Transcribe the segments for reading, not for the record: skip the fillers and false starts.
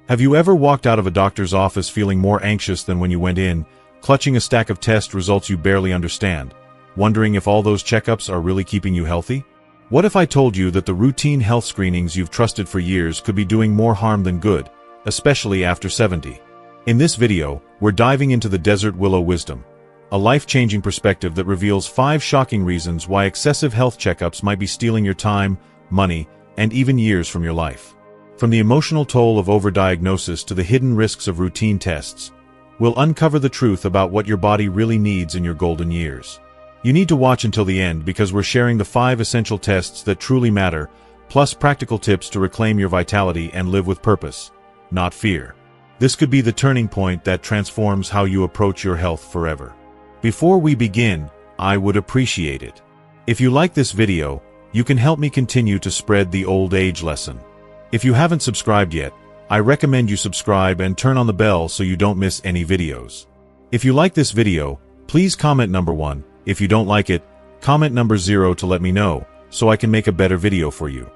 Have you ever walked out of a doctor's office feeling more anxious than when you went in, clutching a stack of test results you barely understand, wondering if all those checkups are really keeping you healthy? What if I told you that the routine health screenings you've trusted for years could be doing more harm than good, especially after 70? In this video, we're diving into the desert willow wisdom, a life-changing perspective that reveals 5 shocking reasons why excessive health checkups might be stealing your time, money, and even years from your life. From the emotional toll of overdiagnosis to the hidden risks of routine tests, we'll uncover the truth about what your body really needs in your golden years. You need to watch until the end because we're sharing the 5 essential tests that truly matter, plus practical tips to reclaim your vitality and live with purpose, not fear. This could be the turning point that transforms how you approach your health forever. Before we begin, I would appreciate it if you like this video. You can help me continue to spread the old age lesson. If you haven't subscribed yet, I recommend you subscribe and turn on the bell so you don't miss any videos. If you like this video, please comment number 1. If you don't like it, comment number 0 to let me know, so I can make a better video for you.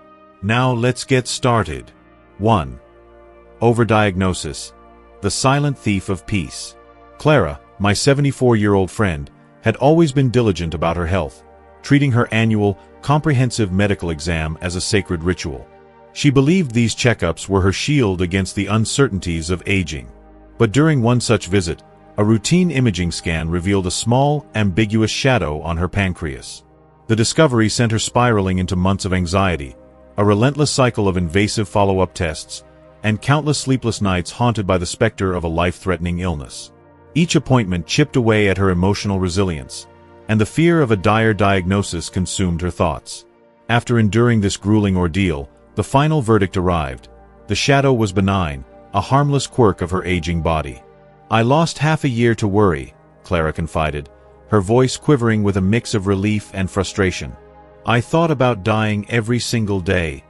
Now let's get started. 1. Overdiagnosis, the silent thief of peace. Clara, my 74-year-old friend, had always been diligent about her health, treating her annual, comprehensive medical exam as a sacred ritual. She believed these checkups were her shield against the uncertainties of aging. But during one such visit, a routine imaging scan revealed a small, ambiguous shadow on her pancreas. The discovery sent her spiraling into months of anxiety, a relentless cycle of invasive follow-up tests, and countless sleepless nights haunted by the specter of a life-threatening illness. Each appointment chipped away at her emotional resilience, and the fear of a dire diagnosis consumed her thoughts. After enduring this grueling ordeal, the final verdict arrived. The shadow was benign, a harmless quirk of her aging body. "I lost half a year to worry," Clara confided, her voice quivering with a mix of relief and frustration. "I thought about dying every single day.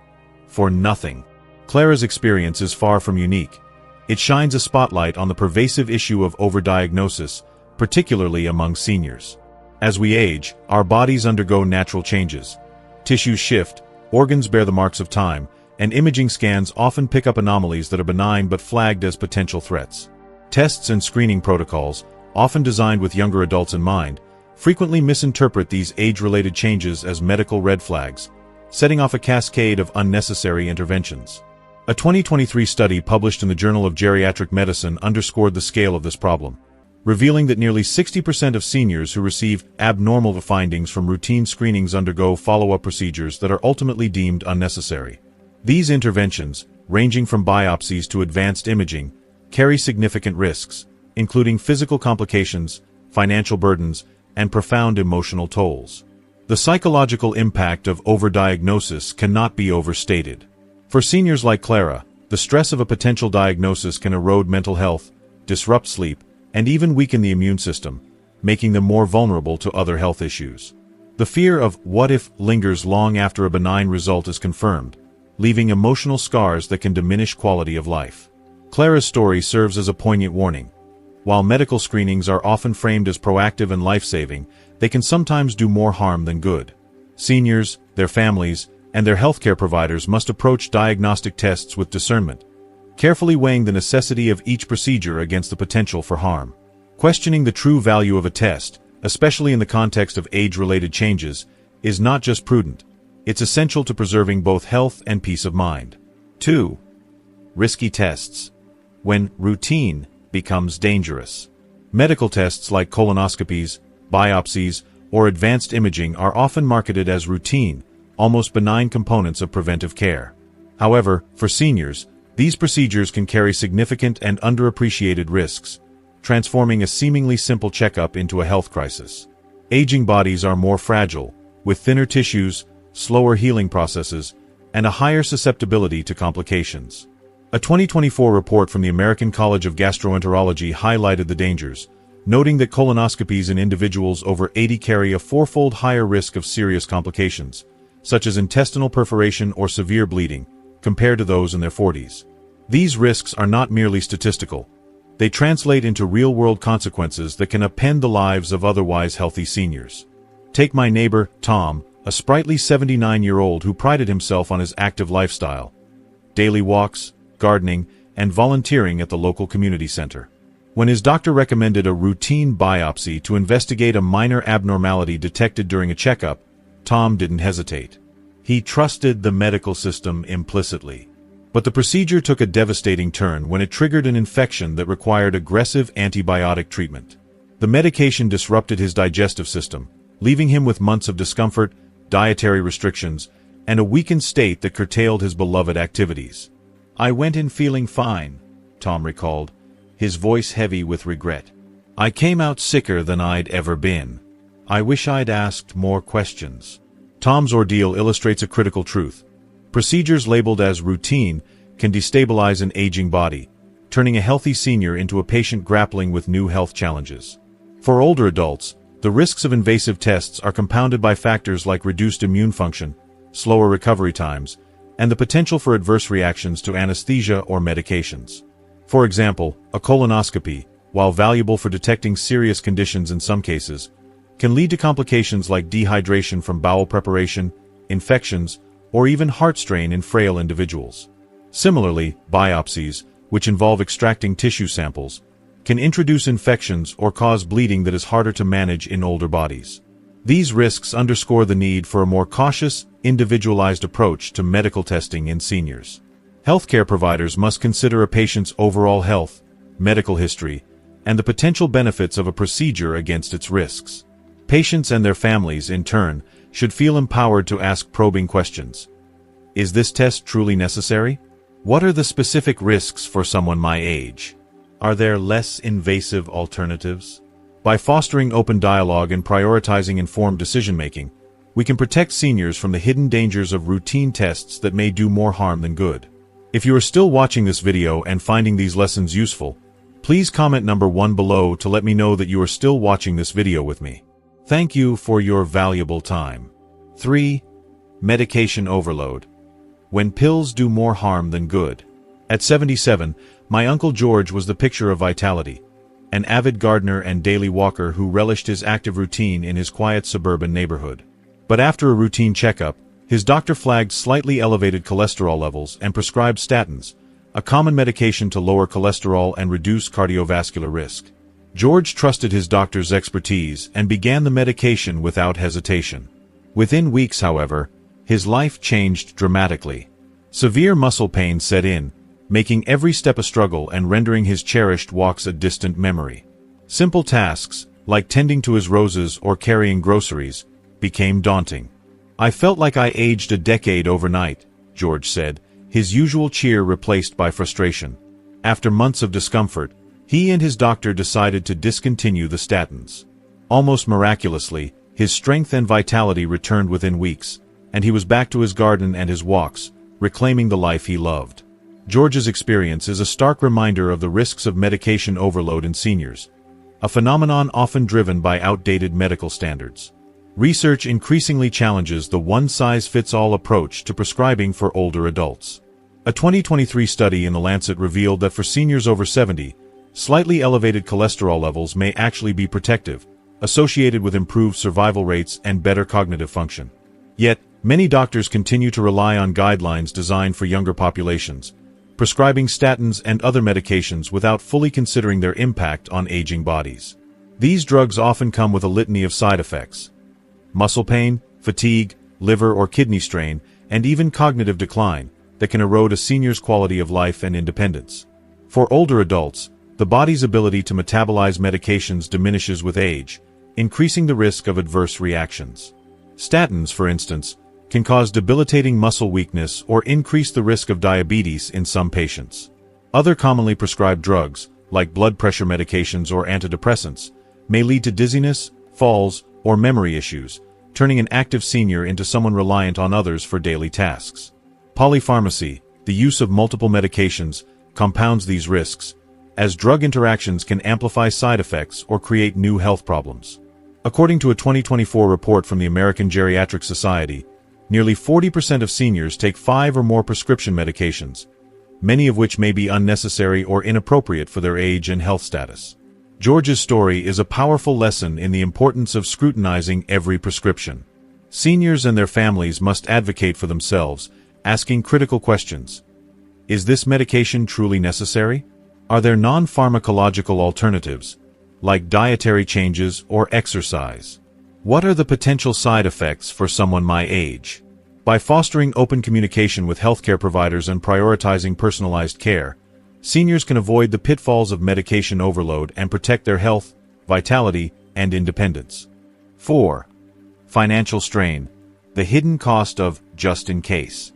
For nothing." Clara's experience is far from unique. It shines a spotlight on the pervasive issue of overdiagnosis, particularly among seniors. As we age, our bodies undergo natural changes. Tissues shift, organs bear the marks of time, and imaging scans often pick up anomalies that are benign but flagged as potential threats. Tests and screening protocols, often designed with younger adults in mind, frequently misinterpret these age-related changes as medical red flags, setting off a cascade of unnecessary interventions. A 2023 study published in the Journal of Geriatric Medicine underscored the scale of this problem, revealing that nearly 60% of seniors who receive abnormal findings from routine screenings undergo follow-up procedures that are ultimately deemed unnecessary. These interventions, ranging from biopsies to advanced imaging, carry significant risks, including physical complications, financial burdens, and profound emotional tolls. The psychological impact of overdiagnosis cannot be overstated. For seniors like Clara, the stress of a potential diagnosis can erode mental health, disrupt sleep, and even weaken the immune system, making them more vulnerable to other health issues. The fear of "what if" lingers long after a benign result is confirmed, leaving emotional scars that can diminish quality of life. Clara's story serves as a poignant warning. While medical screenings are often framed as proactive and life-saving, they can sometimes do more harm than good. Seniors, their families, and their healthcare providers must approach diagnostic tests with discernment, carefully weighing the necessity of each procedure against the potential for harm. Questioning the true value of a test, especially in the context of age-related changes, is not just prudent. It's essential to preserving both health and peace of mind. 2. Risky tests. When routine becomes dangerous. Medical tests like colonoscopies, biopsies, or advanced imaging are often marketed as routine, almost benign components of preventive care. However, for seniors, these procedures can carry significant and underappreciated risks, transforming a seemingly simple checkup into a health crisis. Aging bodies are more fragile, with thinner tissues, slower healing processes, and a higher susceptibility to complications. A 2024 report from the American College of Gastroenterology highlighted the dangers, noting that colonoscopies in individuals over 80 carry a 4-fold higher risk of serious complications, such as intestinal perforation or severe bleeding, compared to those in their 40s. These risks are not merely statistical. They translate into real-world consequences that can upend the lives of otherwise healthy seniors. Take my neighbor, Tom, a sprightly 79-year-old who prided himself on his active lifestyle. Daily walks, gardening, and volunteering at the local community center. When his doctor recommended a routine biopsy to investigate a minor abnormality detected during a checkup, Tom didn't hesitate. He trusted the medical system implicitly. But the procedure took a devastating turn when it triggered an infection that required aggressive antibiotic treatment. The medication disrupted his digestive system, leaving him with months of discomfort, dietary restrictions, and a weakened state that curtailed his beloved activities. "I went in feeling fine," Tom recalled, his voice heavy with regret. "I came out sicker than I'd ever been. I wish I'd asked more questions." Tom's ordeal illustrates a critical truth. Procedures labeled as routine can destabilize an aging body, turning a healthy senior into a patient grappling with new health challenges. For older adults, the risks of invasive tests are compounded by factors like reduced immune function, slower recovery times, and the potential for adverse reactions to anesthesia or medications. For example, a colonoscopy, while valuable for detecting serious conditions in some cases, can lead to complications like dehydration from bowel preparation, infections, or even heart strain in frail individuals. Similarly, biopsies, which involve extracting tissue samples, can introduce infections or cause bleeding that is harder to manage in older bodies. These risks underscore the need for a more cautious, individualized approach to medical testing in seniors. Healthcare providers must consider a patient's overall health, medical history, and the potential benefits of a procedure against its risks. Patients and their families, in turn, should feel empowered to ask probing questions. Is this test truly necessary? What are the specific risks for someone my age? Are there less invasive alternatives? By fostering open dialogue and prioritizing informed decision-making, we can protect seniors from the hidden dangers of routine tests that may do more harm than good. If you are still watching this video and finding these lessons useful, please comment number 1 below to let me know that you are still watching this video with me. Thank you for your valuable time. 3. Medication overload. When pills do more harm than good. At 77, my Uncle George was the picture of vitality, an avid gardener and daily walker who relished his active routine in his quiet suburban neighborhood. But after a routine checkup, his doctor flagged slightly elevated cholesterol levels and prescribed statins, a common medication to lower cholesterol and reduce cardiovascular risk. George trusted his doctor's expertise and began the medication without hesitation. Within weeks, however, his life changed dramatically. Severe muscle pain set in, making every step a struggle and rendering his cherished walks a distant memory. Simple tasks, like tending to his roses or carrying groceries, became daunting. "I felt like I aged a decade overnight," George said, his usual cheer replaced by frustration. After months of discomfort, he and his doctor decided to discontinue the statins. Almost miraculously, his strength and vitality returned within weeks, and he was back to his garden and his walks, reclaiming the life he loved. George's experience is a stark reminder of the risks of medication overload in seniors, a phenomenon often driven by outdated medical standards. Research increasingly challenges the one-size-fits-all approach to prescribing for older adults. A 2023 study in The Lancet revealed that for seniors over 70, slightly elevated cholesterol levels may actually be protective, associated with improved survival rates and better cognitive function. Yet, many doctors continue to rely on guidelines designed for younger populations, prescribing statins and other medications without fully considering their impact on aging bodies. These drugs often come with a litany of side effects: muscle pain, fatigue, liver or kidney strain, and even cognitive decline that can erode a senior's quality of life and independence. For older adults, the body's ability to metabolize medications diminishes with age, increasing the risk of adverse reactions. Statins, for instance, can cause debilitating muscle weakness or increase the risk of diabetes in some patients. Other commonly prescribed drugs, like blood pressure medications or antidepressants, may lead to dizziness, falls, or memory issues, turning an active senior into someone reliant on others for daily tasks. Polypharmacy, the use of multiple medications, compounds these risks, as drug interactions can amplify side effects or create new health problems. According to a 2024 report from the American Geriatric Society, nearly 40% of seniors take 5 or more prescription medications, many of which may be unnecessary or inappropriate for their age and health status. George's story is a powerful lesson in the importance of scrutinizing every prescription. Seniors and their families must advocate for themselves, asking critical questions. Is this medication truly necessary? Are there non-pharmacological alternatives, like dietary changes or exercise? What are the potential side effects for someone my age? By fostering open communication with healthcare providers and prioritizing personalized care, seniors can avoid the pitfalls of medication overload and protect their health, vitality, and independence. 4. Financial strain. The hidden cost of just in case.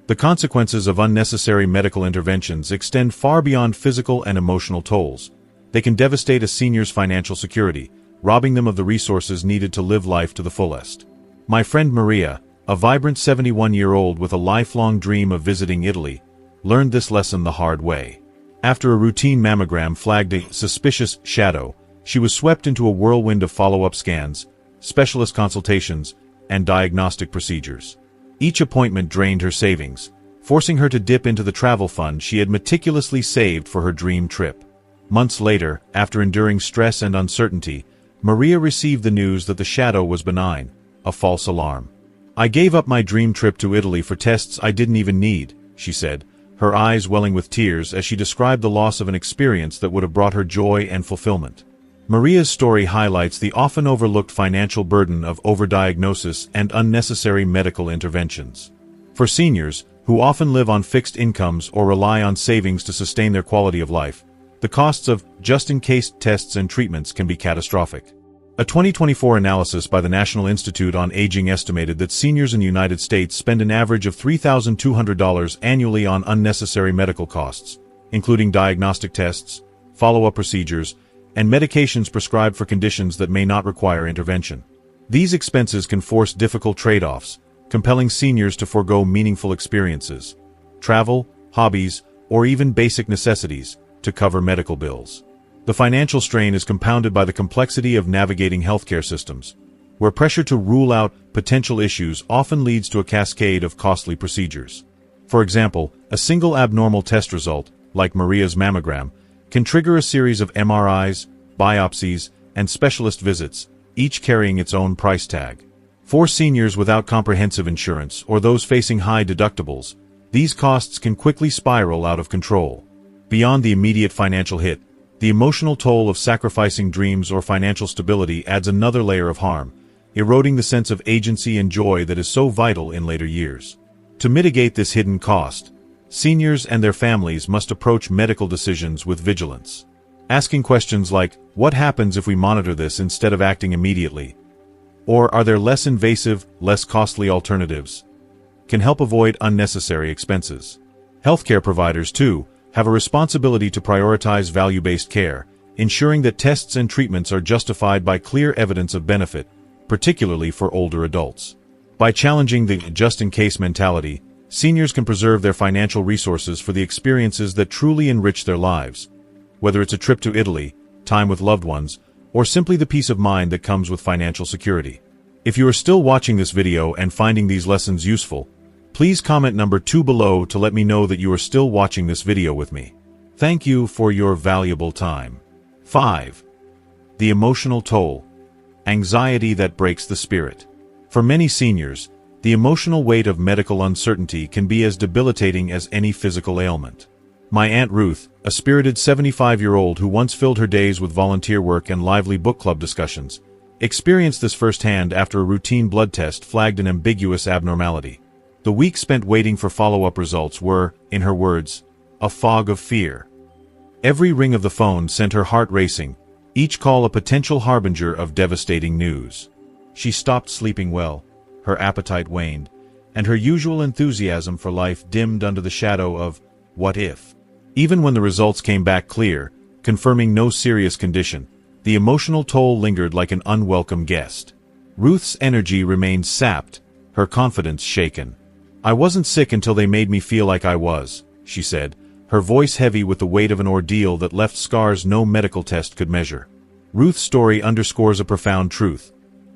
The consequences of unnecessary medical interventions extend far beyond physical and emotional tolls. They can devastate a senior's financial security, robbing them of the resources needed to live life to the fullest. My friend Maria, a vibrant 71-year-old with a lifelong dream of visiting Italy, learned this lesson the hard way. After a routine mammogram flagged a suspicious shadow, she was swept into a whirlwind of follow-up scans, specialist consultations, and diagnostic procedures. Each appointment drained her savings, forcing her to dip into the travel fund she had meticulously saved for her dream trip. Months later, after enduring stress and uncertainty, Maria received the news that the shadow was benign, a false alarm. "I gave up my dream trip to Italy for tests I didn't even need," she said, her eyes welling with tears as she described the loss of an experience that would have brought her joy and fulfillment. Maria's story highlights the often overlooked financial burden of overdiagnosis and unnecessary medical interventions. For seniors, who often live on fixed incomes or rely on savings to sustain their quality of life, the costs of just-in-case tests and treatments can be catastrophic. A 2024 analysis by the National Institute on Aging estimated that seniors in the United States spend an average of $3,200 annually on unnecessary medical costs, including diagnostic tests, follow-up procedures, and medications prescribed for conditions that may not require intervention. These expenses can force difficult trade-offs, compelling seniors to forego meaningful experiences, travel, hobbies, or even basic necessities to cover medical bills. The financial strain is compounded by the complexity of navigating healthcare systems, where pressure to rule out potential issues often leads to a cascade of costly procedures. For example, a single abnormal test result, like Maria's mammogram, can trigger a series of MRIs, biopsies, and specialist visits, each carrying its own price tag. For seniors without comprehensive insurance or those facing high deductibles, these costs can quickly spiral out of control. Beyond the immediate financial hit, the emotional toll of sacrificing dreams or financial stability adds another layer of harm, eroding the sense of agency and joy that is so vital in later years. To mitigate this hidden cost, seniors and their families must approach medical decisions with vigilance. Asking questions like, "What happens if we monitor this instead of acting immediately?" Or "Are there less invasive, less costly alternatives?" can help avoid unnecessary expenses. Healthcare providers, too, have a responsibility to prioritize value-based care, ensuring that tests and treatments are justified by clear evidence of benefit, particularly for older adults. By challenging the just-in-case mentality, seniors can preserve their financial resources for the experiences that truly enrich their lives, whether it's a trip to Italy, time with loved ones, or simply the peace of mind that comes with financial security. If you are still watching this video and finding these lessons useful, please comment number 2 below to let me know that you are still watching this video with me. Thank you for your valuable time. 5. The emotional toll. Anxiety that breaks the spirit. For many seniors, the emotional weight of medical uncertainty can be as debilitating as any physical ailment. My Aunt Ruth, a spirited 75-year-old who once filled her days with volunteer work and lively book club discussions, experienced this firsthand after a routine blood test flagged an ambiguous abnormality. The weeks spent waiting for follow-up results were, in her words, a fog of fear. Every ring of the phone sent her heart racing, each call a potential harbinger of devastating news. She stopped sleeping well, her appetite waned, and her usual enthusiasm for life dimmed under the shadow of what if. Even when the results came back clear, confirming no serious condition, the emotional toll lingered like an unwelcome guest. Ruth's energy remained sapped, her confidence shaken. "I wasn't sick until they made me feel like I was," she said, her voice heavy with the weight of an ordeal that left scars no medical test could measure. Ruth's story underscores a profound truth.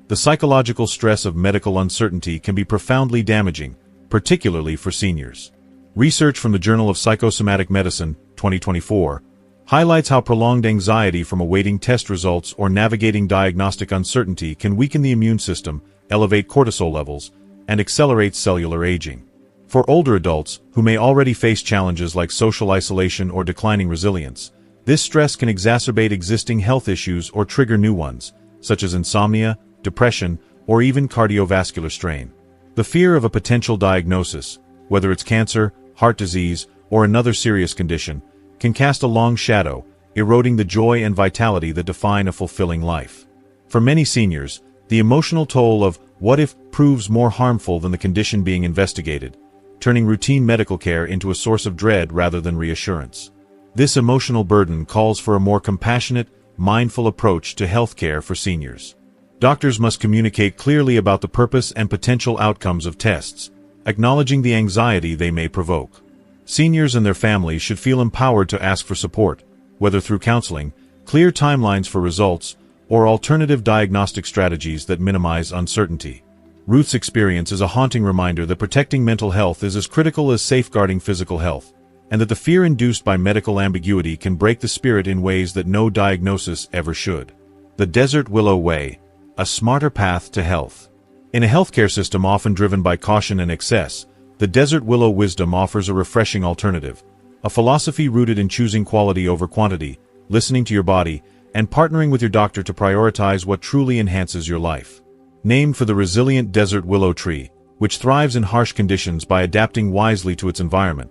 The psychological stress of medical uncertainty can be profoundly damaging, particularly for seniors. Research from the Journal of Psychosomatic Medicine, 2024, highlights how prolonged anxiety from awaiting test results or navigating diagnostic uncertainty can weaken the immune system, elevate cortisol levels, and accelerate cellular aging. For older adults, who may already face challenges like social isolation or declining resilience, this stress can exacerbate existing health issues or trigger new ones, such as insomnia, depression, or even cardiovascular strain. The fear of a potential diagnosis, whether it's cancer, heart disease, or another serious condition, can cast a long shadow, eroding the joy and vitality that define a fulfilling life. For many seniors, the emotional toll of "what if" proves more harmful than the condition being investigated, turning routine medical care into a source of dread rather than reassurance. This emotional burden calls for a more compassionate, mindful approach to healthcare for seniors. Doctors must communicate clearly about the purpose and potential outcomes of tests, acknowledging the anxiety they may provoke. Seniors and their families should feel empowered to ask for support, whether through counseling, clear timelines for results, or alternative diagnostic strategies that minimize uncertainty. Ruth's experience is a haunting reminder that protecting mental health is as critical as safeguarding physical health, and that the fear induced by medical ambiguity can break the spirit in ways that no diagnosis ever should. The Desert Willow Way, a smarter path to health. In a healthcare system often driven by caution and excess, the Desert Willow wisdom offers a refreshing alternative, a philosophy rooted in choosing quality over quantity, listening to your body, and partnering with your doctor to prioritize what truly enhances your life. Named for the resilient desert willow tree, which thrives in harsh conditions by adapting wisely to its environment,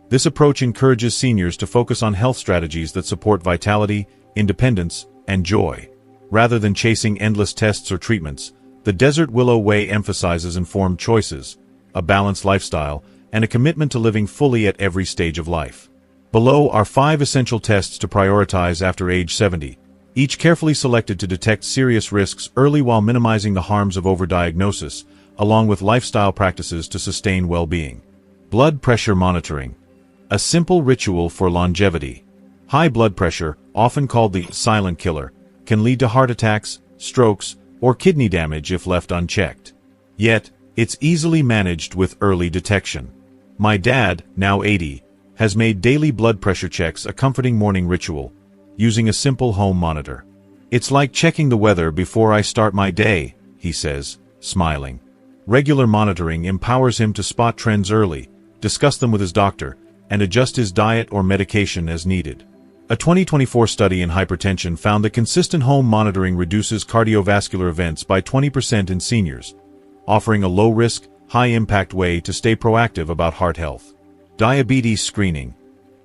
this approach encourages seniors to focus on health strategies that support vitality, independence, and joy. Rather than chasing endless tests or treatments, the Desert Willow Way emphasizes informed choices, a balanced lifestyle, and a commitment to living fully at every stage of life. Below are 5 essential tests to prioritize after age 70, each carefully selected to detect serious risks early while minimizing the harms of overdiagnosis, along with lifestyle practices to sustain well-being. Blood pressure monitoring. A simple ritual for longevity. High blood pressure, often called the silent killer, can lead to heart attacks, strokes, or kidney damage if left unchecked. Yet, it's easily managed with early detection. My dad, now 80, has made daily blood pressure checks a comforting morning ritual, using a simple home monitor. "It's like checking the weather before I start my day," he says, smiling. Regular monitoring empowers him to spot trends early, discuss them with his doctor, and adjust his diet or medication as needed. A 2024 study in hypertension found that consistent home monitoring reduces cardiovascular events by 20% in seniors, offering a low-risk, high-impact way to stay proactive about heart health. Diabetes screening.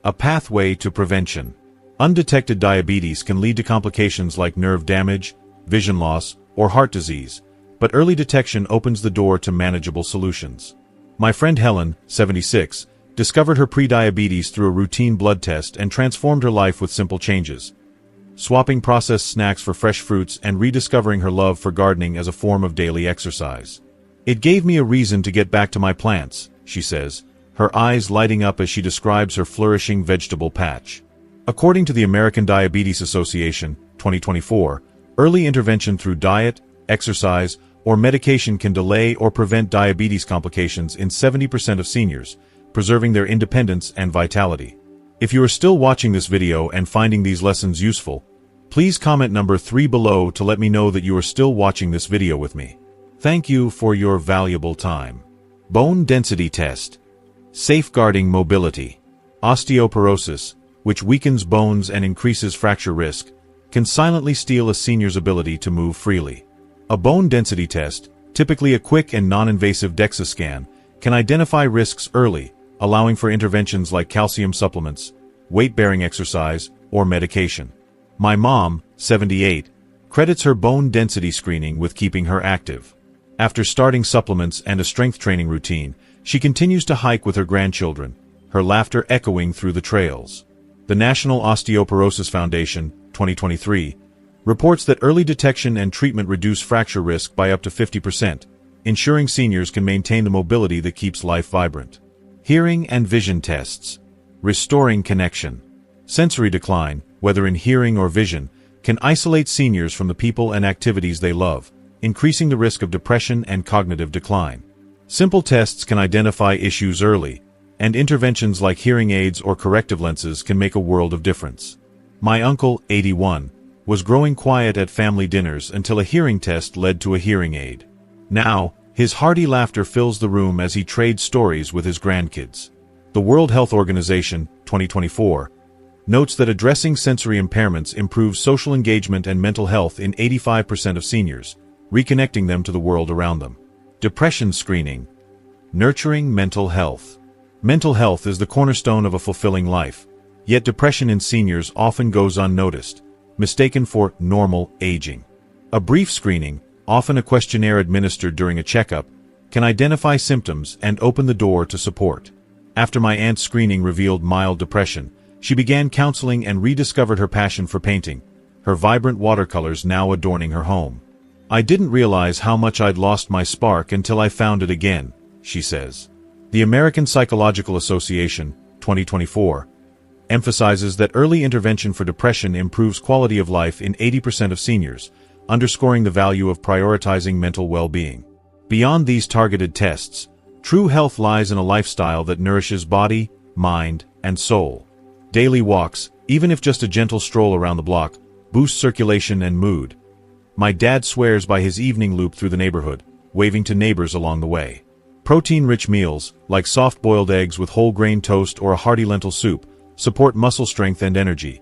A pathway to prevention. Undetected diabetes can lead to complications like nerve damage, vision loss, or heart disease, but early detection opens the door to manageable solutions. My friend Helen, 76, discovered her prediabetes through a routine blood test and transformed her life with simple changes, swapping processed snacks for fresh fruits and rediscovering her love for gardening as a form of daily exercise. "It gave me a reason to get back to my plants," she says, her eyes lighting up as she describes her flourishing vegetable patch. According to the American Diabetes Association, 2024, early intervention through diet, exercise, or medication can delay or prevent diabetes complications in 70% of seniors, preserving their independence and vitality. If you are still watching this video and finding these lessons useful, please comment number 3 below to let me know that you are still watching this video with me. Thank you for your valuable time. Bone density test. Safeguarding mobility. Osteoporosis, which weakens bones and increases fracture risk, can silently steal a senior's ability to move freely. A bone density test, typically a quick and non-invasive DEXA scan, can identify risks early, allowing for interventions like calcium supplements, weight-bearing exercise, or medication. My mom, 78, credits her bone density screening with keeping her active. After starting supplements and a strength training routine, she continues to hike with her grandchildren, her laughter echoing through the trails. The National Osteoporosis Foundation, 2023, reports that early detection and treatment reduce fracture risk by up to 50%, ensuring seniors can maintain the mobility that keeps life vibrant. Hearing and vision tests. Restoring connection. Sensory decline, whether in hearing or vision, can isolate seniors from the people and activities they love, increasing the risk of depression and cognitive decline. Simple tests can identify issues early, and interventions like hearing aids or corrective lenses can make a world of difference. My uncle, 81, was growing quiet at family dinners until a hearing test led to a hearing aid. Now, His hearty laughter fills the room as he trades stories with his grandkids. The World Health Organization, 2024, notes that addressing sensory impairments improves social engagement and mental health in 85% of seniors, reconnecting them to the world around them. Depression screening. Nurturing mental health. Mental health is the cornerstone of a fulfilling life, yet depression in seniors often goes unnoticed, mistaken for normal aging. A brief screening, often a questionnaire administered during a checkup, can identify symptoms and open the door to support. After my aunt's screening revealed mild depression, she began counseling and rediscovered her passion for painting, her vibrant watercolors now adorning her home. "I didn't realize how much I'd lost my spark until I found it again," she says. The American Psychological Association, 2024, emphasizes that early intervention for depression improves quality of life in 80% of seniors, underscoring the value of prioritizing mental well-being. Beyond these targeted tests, true health lies in a lifestyle that nourishes body, mind, and soul. Daily walks, even if just a gentle stroll around the block, boost circulation and mood. My dad swears by his evening loop through the neighborhood, waving to neighbors along the way. Protein-rich meals, like soft-boiled eggs with whole-grain toast or a hearty lentil soup, support muscle strength and energy.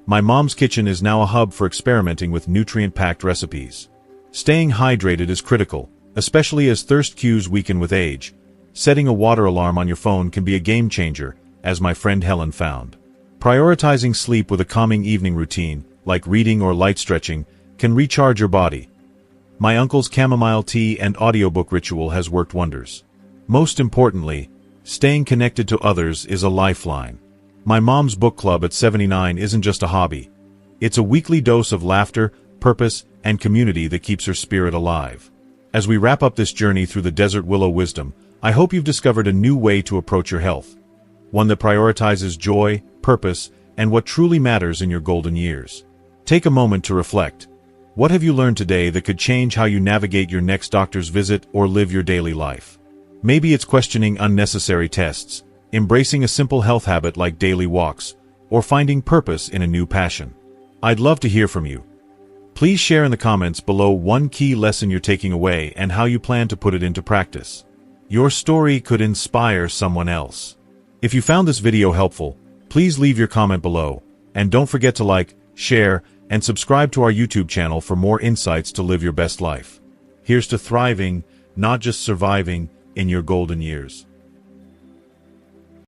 My mom's kitchen is now a hub for experimenting with nutrient-packed recipes. Staying hydrated is critical, especially as thirst cues weaken with age. Setting a water alarm on your phone can be a game-changer, as my friend Helen found. Prioritizing sleep with a calming evening routine, like reading or light stretching, can recharge your body. My uncle's chamomile tea and audiobook ritual has worked wonders. Most importantly, staying connected to others is a lifeline. My mom's book club at 79 isn't just a hobby. It's a weekly dose of laughter, purpose, and community that keeps her spirit alive. As we wrap up this journey through the desert willow wisdom, I hope you've discovered a new way to approach your health. One that prioritizes joy, purpose, and what truly matters in your golden years. Take a moment to reflect. What have you learned today that could change how you navigate your next doctor's visit or live your daily life? Maybe it's questioning unnecessary tests, embracing a simple health habit like daily walks, or finding purpose in a new passion. I'd love to hear from you. Please share in the comments below one key lesson you're taking away and how you plan to put it into practice. Your story could inspire someone else. If you found this video helpful, please leave your comment below, and don't forget to like, share, and subscribe to our YouTube channel for more insights to live your best life. Here's to thriving, not just surviving, in your golden years.